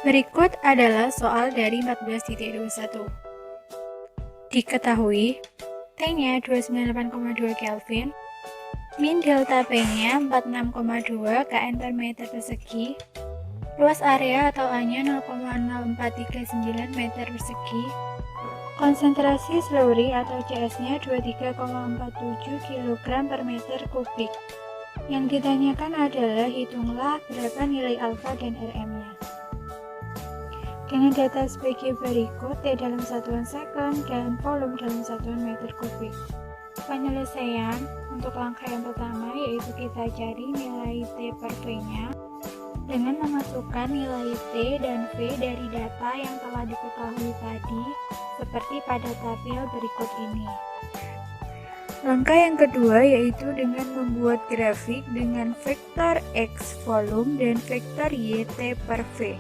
Berikut adalah soal dari 14.21. Diketahui, T-nya 298,2 Kelvin, min delta P-nya 46,2 kN per meter persegi, luas area atau A-nya 0,0439 meter persegi, konsentrasi slurry atau CS-nya 23,47 kg per meter kubik. Yang ditanyakan adalah hitunglah berapa nilai alfa dan Rm-nya. Dengan data sebagai berikut, T dalam satuan sekon dan volume dalam satuan meter kubik. Penyelesaian untuk langkah yang pertama yaitu kita cari nilai T per V-nya dengan memasukkan nilai T dan V dari data yang telah diketahui tadi seperti pada tabel berikut ini. Langkah yang kedua yaitu dengan membuat grafik dengan vektor X volume dan vektor Y T per V.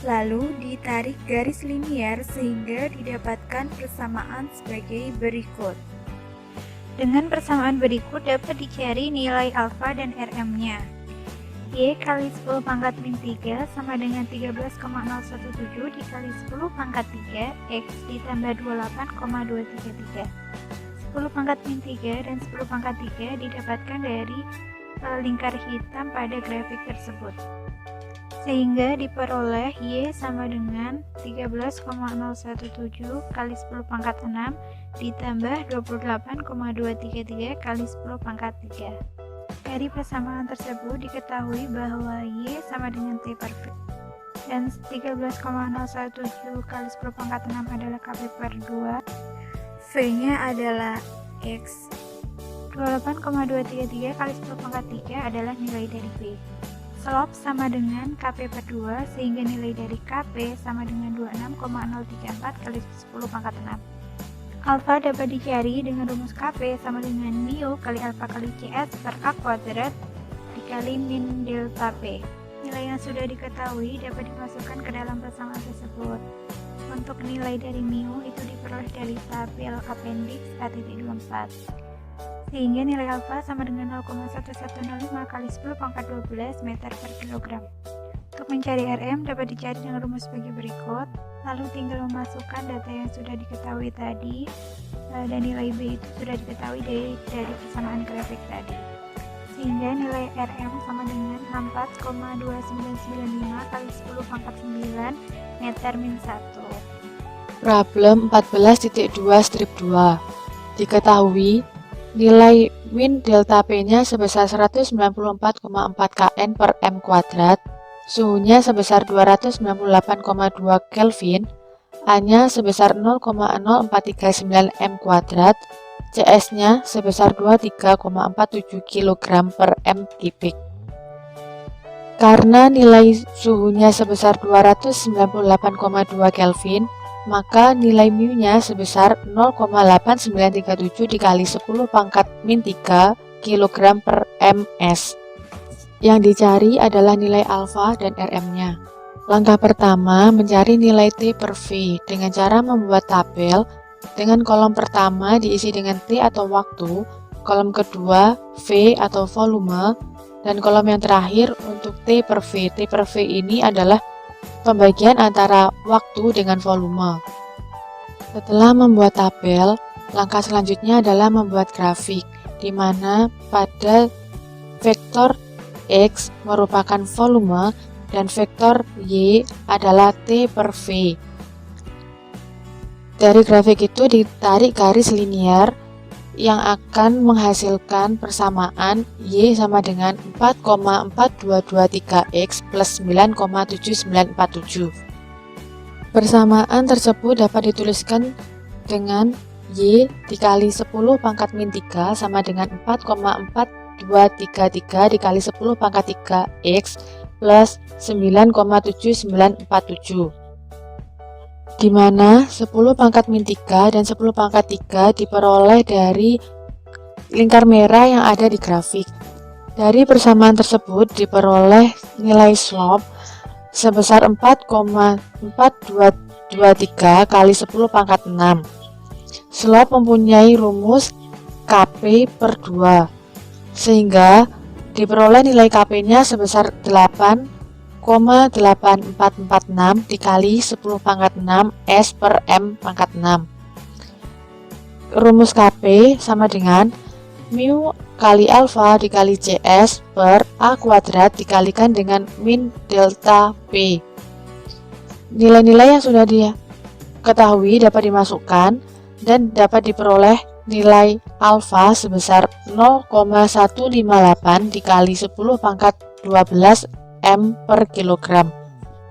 Lalu ditarik garis linier sehingga didapatkan persamaan sebagai berikut. Dengan persamaan berikut dapat dicari nilai alfa dan Rm-nya. Y kali 10 pangkat min 3 sama dengan 13,017 dikali 10 pangkat 3 X ditambah 28,233. 10 pangkat min 3 dan 10 pangkat 3 didapatkan dari lingkar hitam pada grafik tersebut. Sehingga diperoleh Y sama dengan 13,017 kali 10 pangkat 6 ditambah 28,233 kali 10 pangkat 3. Dari persamaan tersebut diketahui bahwa Y sama dengan T per V. Dan 13,017 kali 10 pangkat 6 adalah Kp per 2. V-nya adalah X. 28,233 kali 10 pangkat 3 adalah nilai dari V. Slope sama dengan Kp per 2 sehingga nilai dari Kp sama dengan 26,034 kali 10 pangkat 6. Alfa dapat dicari dengan rumus Kp sama dengan mu kali alfa kali Cs per A kuadrat dikali min delta P. Nilai yang sudah diketahui dapat dimasukkan ke dalam persamaan tersebut. Untuk nilai dari mu itu diperoleh dari tabel appendix A.24. Sehingga nilai alfa sama dengan 0,1105 kali 10 pangkat 12 meter per kilogram. Untuk mencari Rm dapat dicari dengan rumus sebagai berikut, lalu tinggal memasukkan data yang sudah diketahui tadi, dan nilai B itu sudah diketahui dari persamaan grafik tadi. Sehingga nilai Rm sama dengan 64,2995 kali 10 pangkat 9 meter min 1. Problem 14.2 Diketahui nilai min delta P-nya sebesar 194,4 kN per M kuadrat, suhunya sebesar 298,2 Kelvin, A-nya sebesar 0,0439 M kuadrat, CS-nya sebesar 23,47 kg per M kubik. Karena nilai suhunya sebesar 298,2 Kelvin, maka nilai mu-nya sebesar 0,8937 dikali 10 pangkat min 3 kg per ms. Yang dicari adalah nilai alfa dan Rm-nya. Langkah pertama, mencari nilai T per V dengan cara membuat tabel dengan kolom pertama diisi dengan T atau waktu, kolom kedua V atau volume, dan kolom yang terakhir untuk T per V. T per V ini adalah pembagian antara waktu dengan volume. Setelah membuat tabel, langkah selanjutnya adalah membuat grafik, di mana pada vektor X merupakan volume dan vektor Y adalah T per V. Dari grafik itu ditarik garis linier yang akan menghasilkan persamaan Y sama dengan 4,4223X plus 9,7947. Persamaan tersebut dapat dituliskan dengan Y dikali 10 pangkat min 3 sama dengan 4,4233 dikali 10 pangkat 3X plus 9,7947. Di mana 10 pangkat min 3 dan 10 pangkat 3 diperoleh dari lingkar merah yang ada di grafik. Dari persamaan tersebut diperoleh nilai slope sebesar 4,4223 kali 10 pangkat 6. Slope mempunyai rumus Kp per 2, sehingga diperoleh nilai Kp-nya sebesar 8,0 0,8446 dikali 10 pangkat 6 S per M pangkat 6. Rumus KP sama dengan mu kali alfa dikali CS per A kuadrat dikalikan dengan min delta P. Nilai-nilai yang sudah diketahui dapat dimasukkan dan dapat diperoleh nilai alfa sebesar 0,158 dikali 10 pangkat 12 M per kilogram.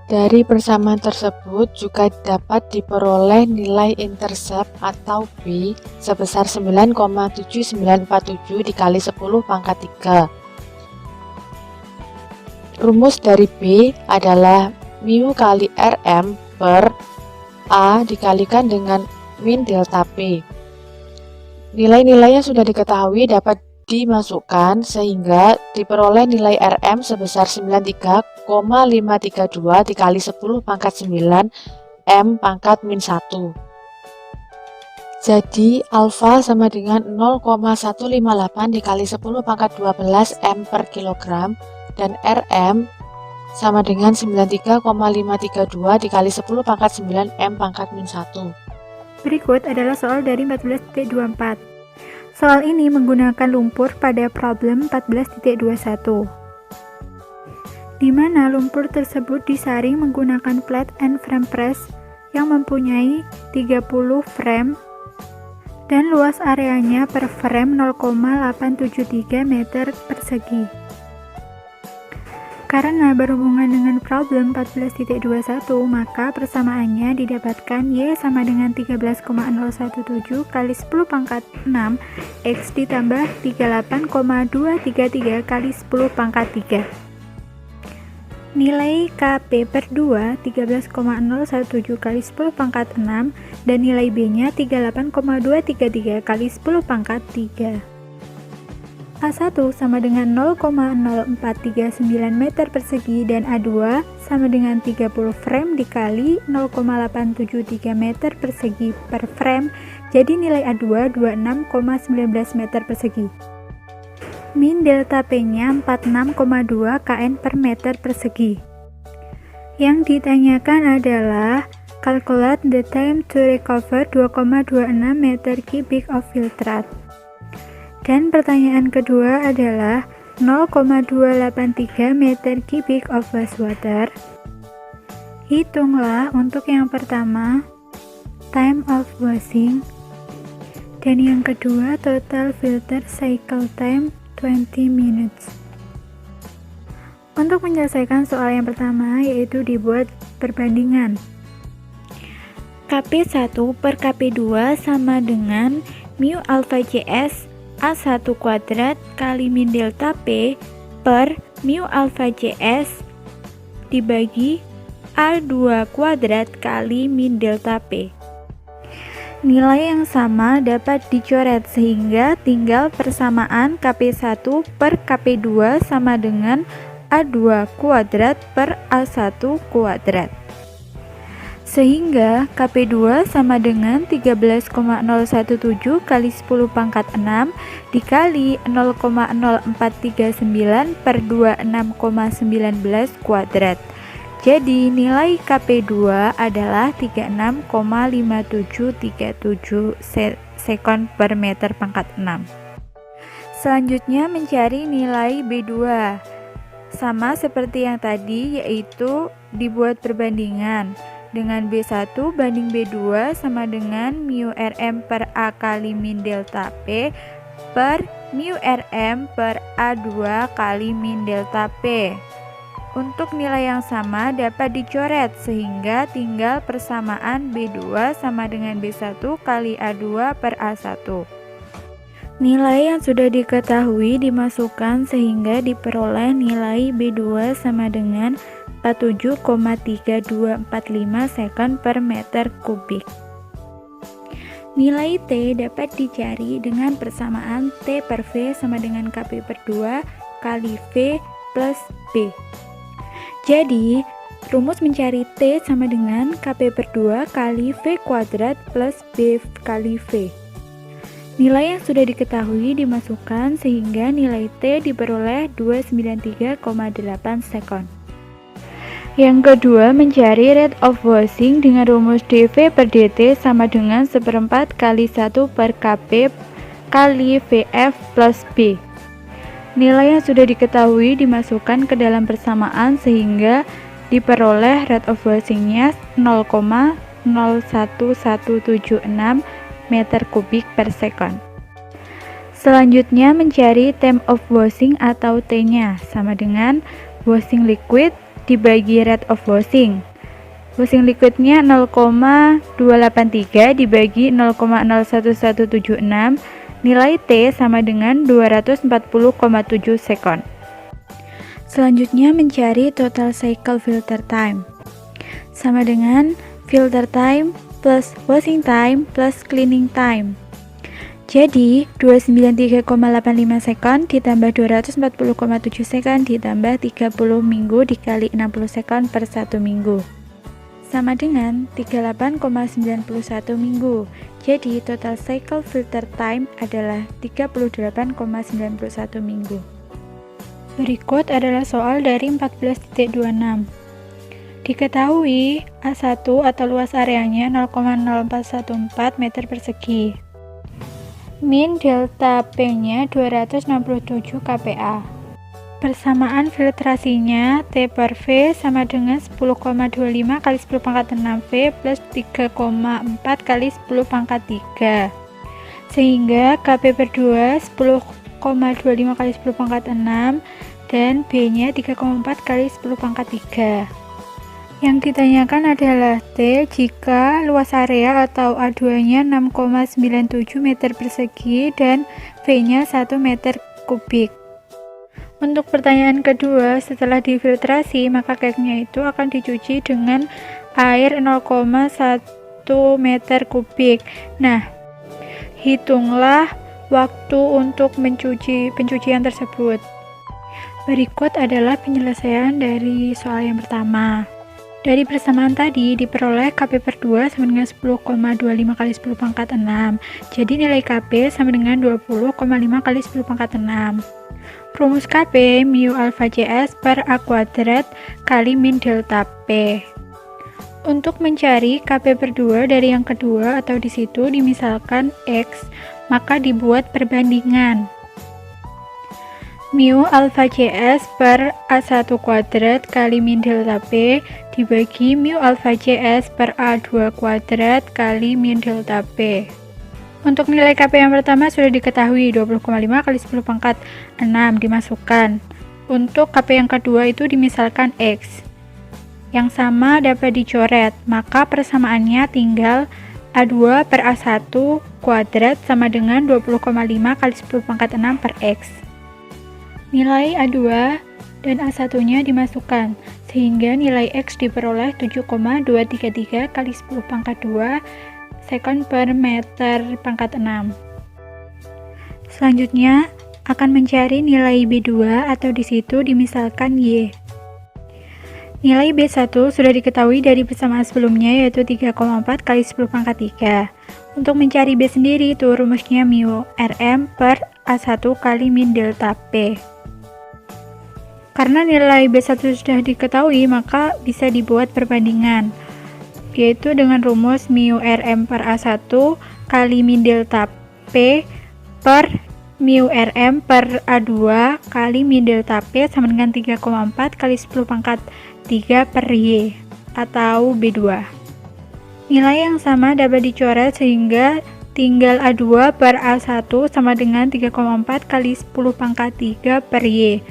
Dari persamaan tersebut juga dapat diperoleh nilai intercept atau B sebesar 9,7947 dikali 10 pangkat 3. Rumus dari B adalah mu kali Rm per A dikalikan dengan min delta P. Nilai-nilai yang sudah diketahui dapat dimasukkan sehingga diperoleh nilai Rm sebesar 93,532 dikali 10 pangkat 9 M pangkat min 1. Jadi alfa sama dengan 0,158 dikali 10 pangkat 12 M per kilogram dan Rm sama dengan 93,532 dikali 10 pangkat 9 M pangkat min 1. Berikut adalah soal dari 14.24. Soal ini menggunakan lumpur pada problem 14.21, di mana lumpur tersebut disaring menggunakan plate and frame press yang mempunyai 30 frame dan luas areanya per frame 0,873 meter persegi. Karena berhubungan dengan problem 14.21, maka persamaannya didapatkan Y sama dengan 13,017 kali 10 pangkat 6 X ditambah 38,233 kali 10 pangkat 3. Nilai KP per 2 13,017 kali 10 pangkat 6 dan nilai B-nya 38,233 kali 10 pangkat 3. A1 sama dengan 0,0439 meter persegi dan A2 sama dengan 30 frame dikali 0,873 meter persegi per frame, jadi nilai A2 26,19 meter persegi. Min delta P-nya 46,2 kN per meter persegi. Yang ditanyakan adalah calculate the time to recover 2,26 meter cubic of filtrate. Dan pertanyaan kedua adalah 0,283 meter cubic of wastewater. Hitunglah untuk yang pertama time of washing dan yang kedua total filter cycle time 20 minutes. Untuk menyelesaikan soal yang pertama yaitu dibuat perbandingan. KP1 per KP2 sama dengan mu alpha JS A1 kuadrat kali min delta P per mu alpha JS dibagi A2 kuadrat kali min delta P. Nilai yang sama dapat dicoret sehingga tinggal persamaan KP1 per KP2 sama dengan A2 kuadrat per A1 kuadrat. Sehingga KP2 sama dengan 13,017 kali 10 pangkat 6 dikali 0,0439 per 26,19 kuadrat. Jadi nilai KP2 adalah 36,5737 sekon per meter pangkat 6. Selanjutnya mencari nilai B2. Sama seperti yang tadi, yaitu dibuat perbandingan. Dengan B1 banding B2 sama dengan mu Rm per A kali min delta P per mu Rm per A2 kali min delta P. Untuk nilai yang sama dapat dicoret sehingga tinggal persamaan B2 sama dengan B1 kali A2 per A1. Nilai yang sudah diketahui dimasukkan sehingga diperoleh nilai B2 sama dengan 47,3245 sekon per meter kubik. Nilai T dapat dicari dengan persamaan T per V sama dengan KP per 2 kali V plus B. Jadi, rumus mencari T sama dengan KP per 2 kali V kuadrat plus B kali V. Nilai yang sudah diketahui dimasukkan sehingga nilai T diperoleh 293,8 sekon. Yang kedua, mencari rate of washing dengan rumus dV per dt sama dengan 1/4 kali 1 per Kp kali Vf plus B. Nilai yang sudah diketahui dimasukkan ke dalam persamaan sehingga diperoleh rate of washing-nya 0,01176 meter kubik per second. Selanjutnya mencari time of washing atau T-nya sama dengan washing liquid dibagi rate of washing. Washing liquidnya 0,283 dibagi 0,01176, nilai T sama dengan 240,7 sekon. Selanjutnya mencari total cycle filter time sama dengan filter time plus washing time plus cleaning time. Jadi 293,85 sekon ditambah 240,7 sekon ditambah 30 minggu dikali 60 sekon per 1 minggu sama dengan 38,91 minggu. Jadi total cycle filter time adalah 38,91 minggu. Berikut adalah soal dari 14.26. Diketahui A1 atau luas areanya 0,0414 meter persegi. Min delta P-nya 267 kPa. Persamaan filtrasinya T per V sama dengan 10,25 kali 10 pangkat 6 V plus 3,4 kali 10 pangkat 3. Sehingga Kp per 2 10,25 kali 10 pangkat 6 dan B-nya 3,4 kali 10 pangkat 3. Yang ditanyakan adalah T jika luas area atau A2-nya 6,97 meter persegi dan V-nya 1 meter kubik. Untuk pertanyaan kedua, setelah difiltrasi, maka cake-nya itu akan dicuci dengan air 0,1 meter kubik. Nah, hitunglah waktu untuk pencucian tersebut. Berikut adalah penyelesaian dari soal yang pertama. Dari persamaan tadi diperoleh Kp per 2 sama dengan 10,25 kali 10 pangkat 6. Jadi nilai Kp sama dengan 20,5 kali 10 pangkat 6. Rumus Kp mu alfa Cs per A kuadrat kali min delta P. Untuk mencari Kp per 2 dari yang kedua atau di situ dimisalkan X, maka dibuat perbandingan. Mu alfa Cs per A1 kuadrat kali min delta P dibagi mu alfa Cs per A2 kuadrat kali min delta P. Untuk nilai Kp yang pertama sudah diketahui 20,5 kali 10 pangkat 6 dimasukkan. Untuk Kp yang kedua itu dimisalkan X. Yang sama dapat dicoret, maka persamaannya tinggal A2 per A1 kuadrat sama dengan 20,5 kali 10 pangkat 6 per X. Nilai A2 dan A1-nya dimasukkan, sehingga nilai X diperoleh 7,233 kali 10 pangkat 2 sekon per meter pangkat 6. Selanjutnya, akan mencari nilai B2 atau di situ dimisalkan Y. Nilai B1 sudah diketahui dari persamaan sebelumnya yaitu 3,4 kali 10 pangkat 3. Untuk mencari B sendiri itu rumusnya mu Rm per A1 kali min delta P. Karena nilai B1 sudah diketahui, maka bisa dibuat perbandingan, yaitu dengan rumus mu Rm per A1 kali min delta P per mu Rm per A2 kali min delta P sama dengan 3,4 kali 10 pangkat 3 per Y atau B2. Nilai yang sama dapat dicoret sehingga tinggal A2 per A1 sama dengan 3,4 kali 10 pangkat 3 per Y.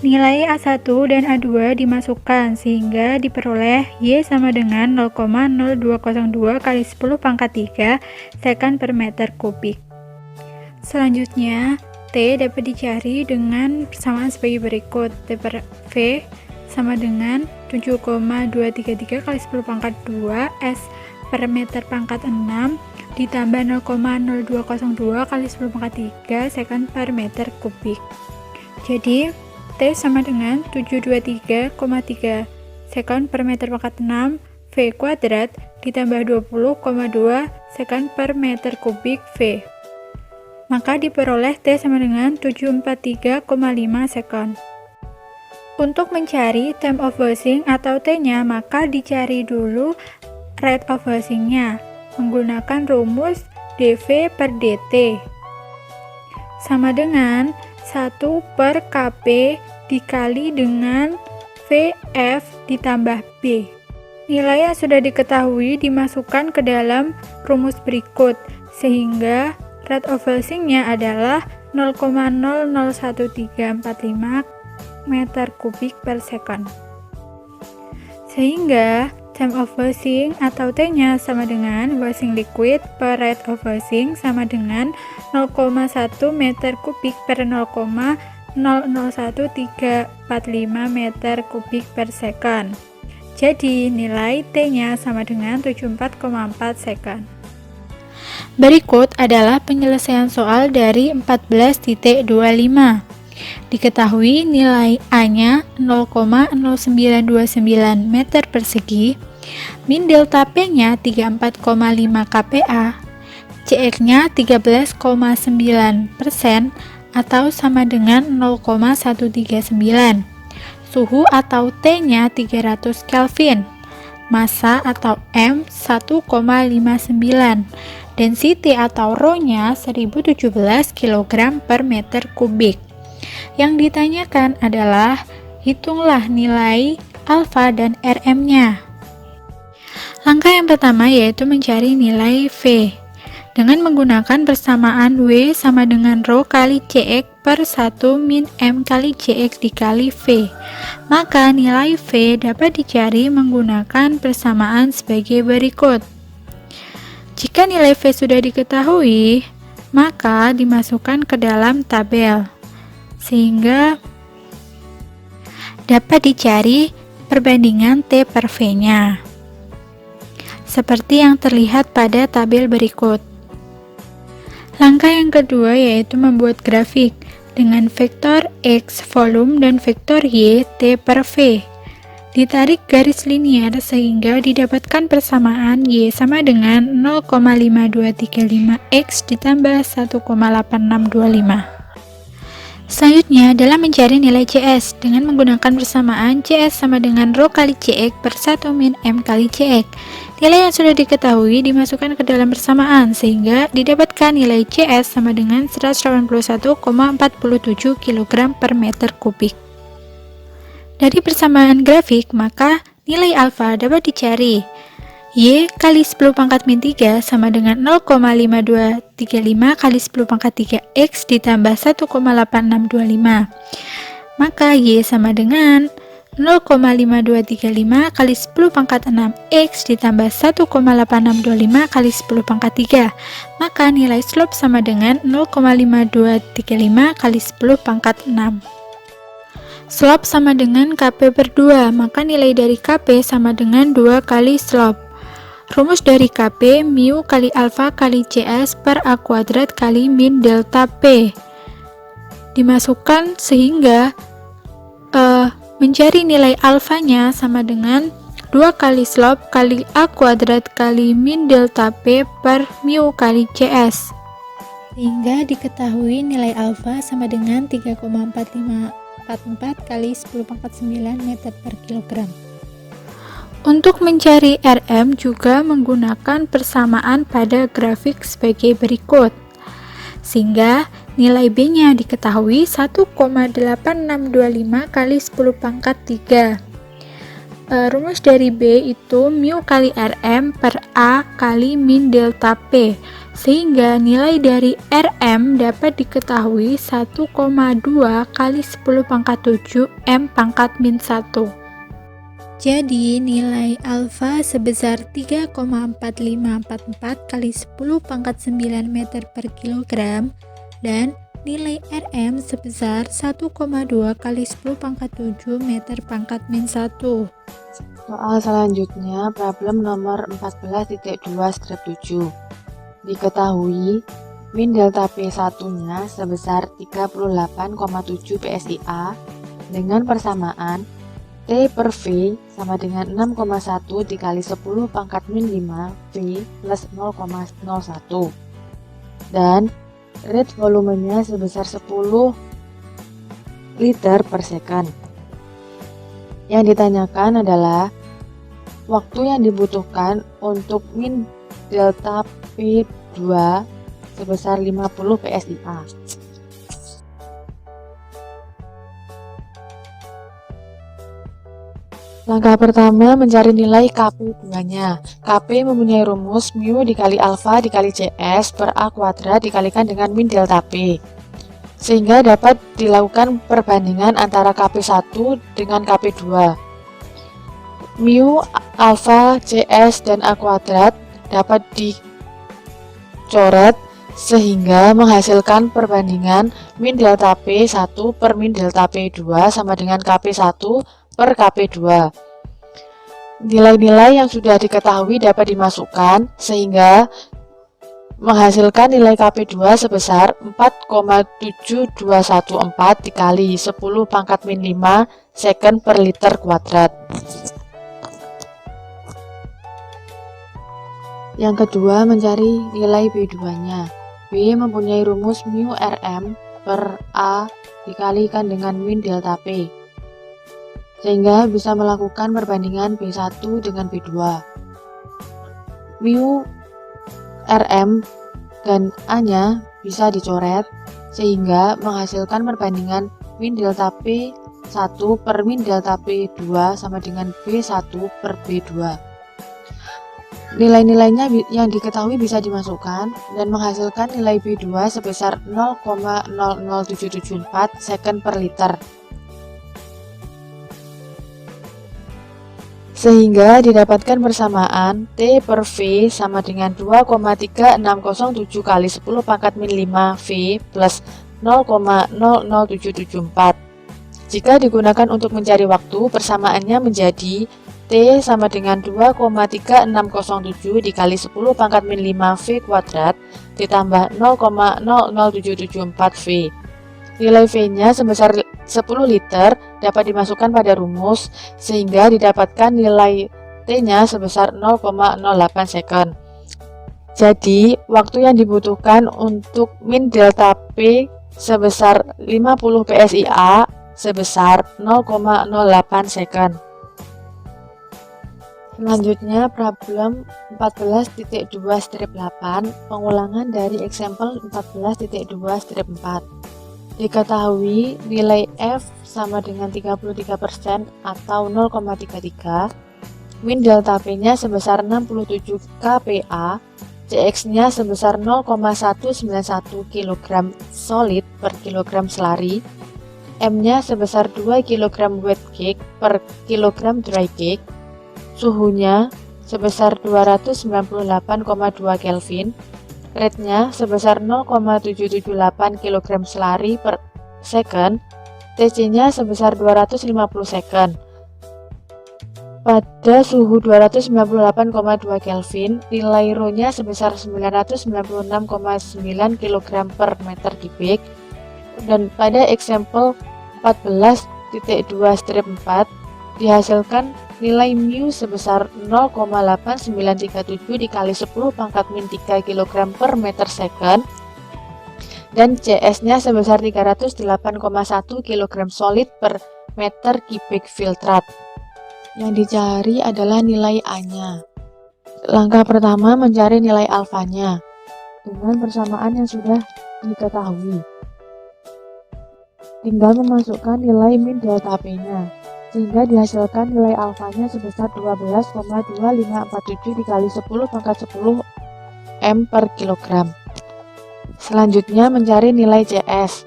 Nilai A1 dan A2 dimasukkan sehingga diperoleh Y sama dengan 0,0202 kali 10 pangkat 3 sekon per meter kubik. Selanjutnya, T dapat dicari dengan persamaan sebagai berikut. T per V sama dengan 7,233 kali 10 pangkat 2 S per meter pangkat 6 ditambah 0,0202 kali 10 pangkat 3 sekon per meter kubik. Jadi, T sama dengan 723,3 sekon per meter pangkat 6 V kuadrat ditambah 20,2 sekon per meter kubik V. Maka diperoleh T sama dengan 743,5 sekon. Untuk mencari time of buzzing atau T-nya, maka dicari dulu rate of buzzing-nya menggunakan rumus dV per dt sama dengan 1 per Kp dikali dengan Vf ditambah B. Nilai yang sudah diketahui dimasukkan ke dalam rumus berikut, sehingga rate of buzzing-nya adalah 0,001345 meter kubik per second. Sehingga time of buzzing atau T-nya sama dengan buzzing liquid per rate of buzzing sama dengan 0,1 meter kubik per 0,001345 meter kubik per second. Jadi nilai T-nya sama dengan 74,4 second. Berikut adalah penyelesaian soal dari 14.25. Diketahui nilai A-nya 0,0929 meter persegi, min delta P-nya 34,5 kPa, CR-nya 13,9% atau sama dengan 0,139. Suhu atau T-nya 300 Kelvin, massa atau M 1,59, density atau ρ-nya 1017 kg per meter kubik. Yang ditanyakan adalah hitunglah nilai alfa dan Rm-nya. Langkah yang pertama yaitu mencari nilai V dengan menggunakan persamaan W sama dengan ρ kali Cx per 1 min M kali Cx dikali V. Maka nilai V dapat dicari menggunakan persamaan sebagai berikut. Jika nilai V sudah diketahui, maka dimasukkan ke dalam tabel, sehingga dapat dicari perbandingan T per V-nya. Seperti yang terlihat pada tabel berikut. Langkah yang kedua yaitu membuat grafik dengan vektor X volume dan vektor Y T per V. Ditarik garis linier sehingga didapatkan persamaan Y sama dengan 0,5235 X ditambah 1,8625. Selanjutnya adalah mencari nilai CS dengan menggunakan persamaan CS sama dengan ρ kali Cx per 1 min M kali Cx. Nilai yang sudah diketahui dimasukkan ke dalam persamaan sehingga didapatkan nilai CS sama dengan 181,47 kg per meter kubik. Dari persamaan grafik, maka nilai alfa dapat dicari. Y kali 10 pangkat min 3 sama dengan 0,5235 kali 10 pangkat 3X ditambah 1,8625. Maka Y sama dengan 0,5235 kali 10 pangkat 6X ditambah 1,8625 kali 10 pangkat 3. Maka nilai slope sama dengan 0,5235 kali 10 pangkat 6. Slope sama dengan Kp per 2, maka nilai dari Kp sama dengan 2 kali slope. Rumus dari Kp, mu kali alfa kali Cs per A kuadrat kali min delta P. Dimasukkan sehingga mencari nilai alfanya sama dengan 2 kali slope kali A kuadrat kali min delta P per mu kali Cs. Sehingga diketahui nilai alfa sama dengan 3,4544 kali 10 pangkat 9 meter per kilogram. Untuk mencari Rm juga menggunakan persamaan pada grafik sebagai berikut. Sehingga nilai B-nya diketahui 1,8625 kali 10 pangkat 3. Rumus dari B itu mu kali Rm per A kali min delta P. Sehingga nilai dari Rm dapat diketahui 1,2 kali 10 pangkat 7 M pangkat min 1. Jadi nilai alfa sebesar 3,4544 kali 10 pangkat 9 meter per kilogram dan nilai Rm sebesar 1,2 kali 10 pangkat 7 meter pangkat min 1. Soal selanjutnya problem nomor 14.2/7. Diketahui min delta P1-nya sebesar 38,7 PSIA dengan persamaan T per V sama dengan 6,1 dikali 10 pangkat min 5 V plus 0,01 dan rate volumenya sebesar 10 liter per second. Yang ditanyakan adalah waktu yang dibutuhkan untuk min delta P2 sebesar 50 PSIA. Langkah pertama, mencari nilai Kp2-nya. Kp mempunyai rumus mu dikali alfa dikali Cs per A kuadrat dikalikan dengan min delta P. Sehingga dapat dilakukan perbandingan antara Kp1 dengan Kp2. Mu, alfa, Cs, dan A kuadrat dapat dicoret sehingga menghasilkan perbandingan min delta P1 per min delta P2 sama dengan Kp1 per Kp2. Nilai-nilai yang sudah diketahui dapat dimasukkan sehingga menghasilkan nilai Kp2 sebesar 4,7214 dikali 10 pangkat min 5 second per liter kuadrat. Yang kedua, mencari nilai B2-nya. B mempunyai rumus mu Rm per A dikalikan dengan min delta P, sehingga bisa melakukan perbandingan B1 dengan B2. Mu Rm dan A-nya bisa dicoret sehingga menghasilkan perbandingan min delta P1 per min delta P2 sama dengan B1 per B2. Nilai-nilainya yang diketahui bisa dimasukkan dan menghasilkan nilai B2 sebesar 0,00774 second per liter. Sehingga didapatkan persamaan T per V sama dengan 2,3607 kali 10 pangkat min 5 V plus 0,00774. Jika digunakan untuk mencari waktu, persamaannya menjadi T sama dengan 2,3607 dikali 10 pangkat min 5 V kuadrat ditambah 0,00774 V. Nilai V-nya sebesar 10 liter dapat dimasukkan pada rumus sehingga didapatkan nilai T-nya sebesar 0,08 second. Jadi, waktu yang dibutuhkan untuk min delta P sebesar 50 PSIA sebesar 0,08 second. Selanjutnya, problem 14.2-8, pengulangan dari example 14.2-4. Diketahui nilai F sama dengan 33% atau 0,33, min delta P-nya sebesar 67 kPa, Cx-nya sebesar 0,191 kg solid per kilogram selari, M-nya sebesar 2 kg wet cake per kilogram dry cake, suhunya sebesar 298,2 Kelvin, rate-nya sebesar 0,778 kg selari per second, Tc-nya sebesar 250 second. Pada suhu 298,2 Kelvin, nilai Rho-nya sebesar 996,9 kg per meter kubik, dan pada example 14.2-4 dihasilkan nilai mu sebesar 0,8937 dikali 10 pangkat min 3 kg per meter second dan CS-nya sebesar 308,1 kg solid per meter kubik filtrat. Yang dicari adalah nilai A-nya. Langkah pertama, mencari nilai alfanya dengan persamaan yang sudah diketahui. Tinggal memasukkan nilai min delta P-nya, sehingga dihasilkan nilai alfanya sebesar 12,2547 dikali 10 pangkat 10 m per kilogram. Selanjutnya mencari nilai CS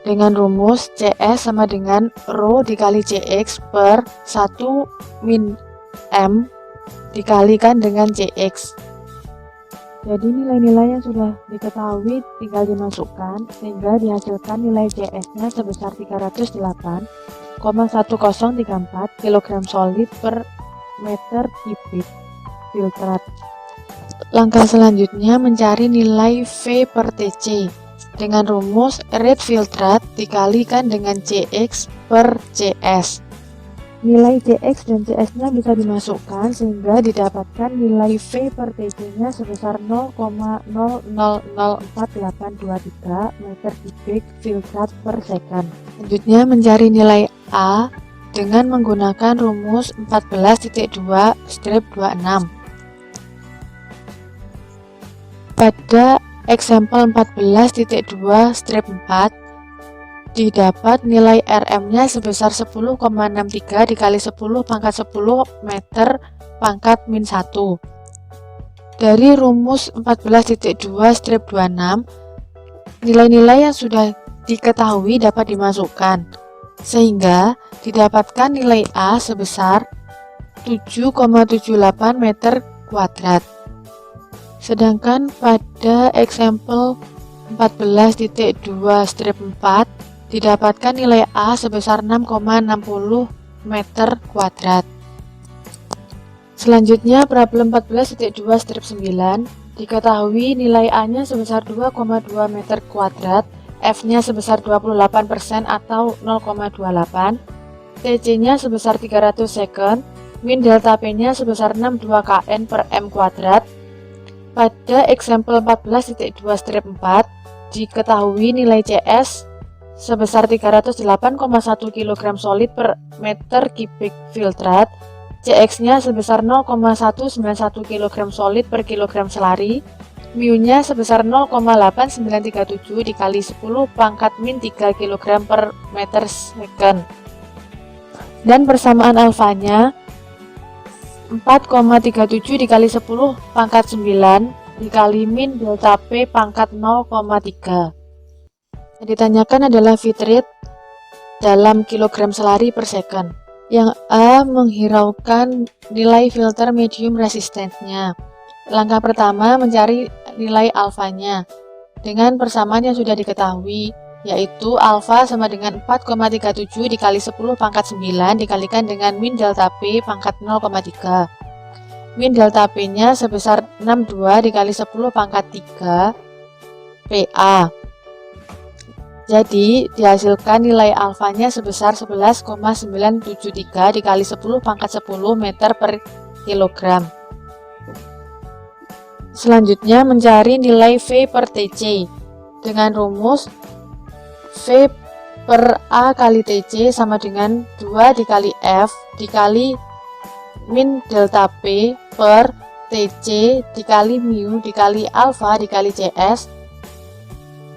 dengan rumus CS sama dengan Rho dikali Cx per 1 min m dikalikan dengan Cx. Jadi nilai-nilai yang sudah diketahui tinggal dimasukkan sehingga dihasilkan nilai CS-nya sebesar 308,1034 kg solid per meter kubik filtrat. Langkah selanjutnya mencari nilai V per Tc dengan rumus rate filtrat dikalikan dengan Cx per Cs. Nilai Cx dan Cs-nya bisa dimasukkan sehingga didapatkan nilai V per Tc-nya sebesar 0,004823 meter kubik filtrat per second. Selanjutnya mencari nilai A dengan menggunakan rumus 14.2-26. Pada example 14.2-4 didapat nilai RM-nya sebesar 10,63 dikali 10 pangkat 10 meter pangkat min 1. Dari rumus 14.2-26, nilai-nilai yang sudah diketahui dapat dimasukkan, sehingga didapatkan nilai A sebesar 7,78 meter kuadrat. Sedangkan pada example 14.2-4 didapatkan nilai A sebesar 6,60 meter kuadrat. Selanjutnya problem 14.2-9 diketahui nilai A-nya sebesar 2,2 meter kuadrat, F-nya sebesar 28% atau 0,28, TC-nya sebesar 300 second, min delta P-nya sebesar 62 kN per M kuadrat. Pada example 14.2-4 diketahui nilai CS sebesar 308,1 kg solid per meter kubik filtrat, CX-nya sebesar 0,191 kg solid per kilogram selari, mu-nya sebesar 0,8937 dikali 10 pangkat min 3 kg per meter second, dan persamaan alfanya 4,37 dikali 10 pangkat 9 dikali min delta P pangkat 0,3. Yang ditanyakan adalah feed rate dalam kilogram selari per second. Yang A menghiraukan nilai filter medium resistance-nya. Langkah pertama mencari nilai alfanya dengan persamaan yang sudah diketahui, yaitu alfa sama dengan 4,37 dikali 10 pangkat 9 dikalikan dengan min delta P pangkat 0,3. Min delta P-nya sebesar 62 dikali 10 pangkat 3 PA. Jadi dihasilkan nilai alfanya sebesar 11,973 dikali 10 pangkat 10 meter per kilogram. Selanjutnya mencari nilai V per TC dengan rumus V per A kali TC sama dengan 2 dikali F dikali min delta P per TC dikali mu dikali alfa dikali CS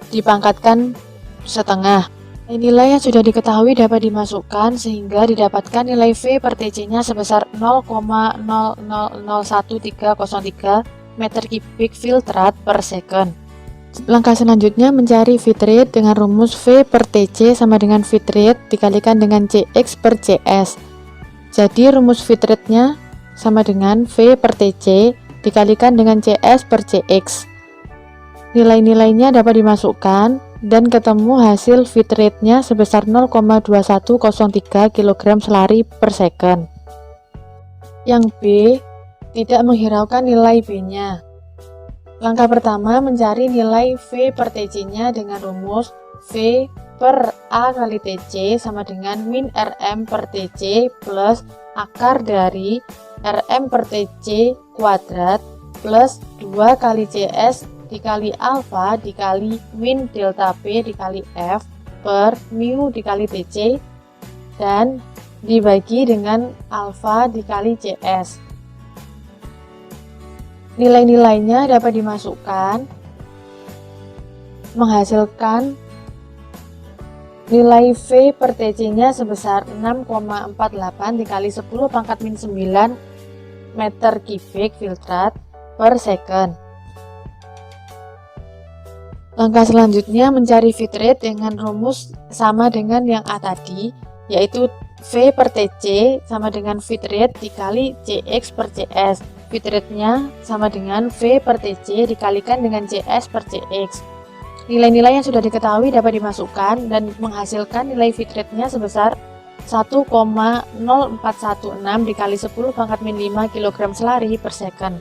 dipangkatkan setengah. Nilai yang sudah diketahui dapat dimasukkan sehingga didapatkan nilai V per TC-nya sebesar 0,001303 meter kubik filtrat per second. Langkah selanjutnya mencari feed rate dengan rumus V per TC sama dengan feed rate dikalikan dengan CX per CS. Jadi rumus feed rate-nya sama dengan V per TC dikalikan dengan CS per CX. Nilai-nilainya dapat dimasukkan dan ketemu hasil feed rate-nya sebesar 0,2103 kg selari per second. Yang B tidak menghiraukan nilai B-nya. Langkah pertama mencari nilai V per TC-nya dengan rumus V per A kali TC sama dengan min RM per TC plus akar dari RM per TC kuadrat plus 2 kali CS dikali alfa dikali min delta P dikali F per mu dikali TC dan dibagi dengan alfa dikali CS. Nilai-nilainya dapat dimasukkan menghasilkan nilai V per TC-nya sebesar 6,48 dikali 10 pangkat min 9 meter kubik filtrat per second. Langkah selanjutnya mencari feed rate dengan rumus sama dengan yang A tadi, yaitu V per TC sama dengan feed rate dikali CX per CS. Feed rate-nya sama dengan V per TC dikalikan dengan CS per CX. Nilai-nilai yang sudah diketahui dapat dimasukkan dan menghasilkan nilai feed rate-nya sebesar 1,0416 dikali 10 pangkat min 5 kg selari per second.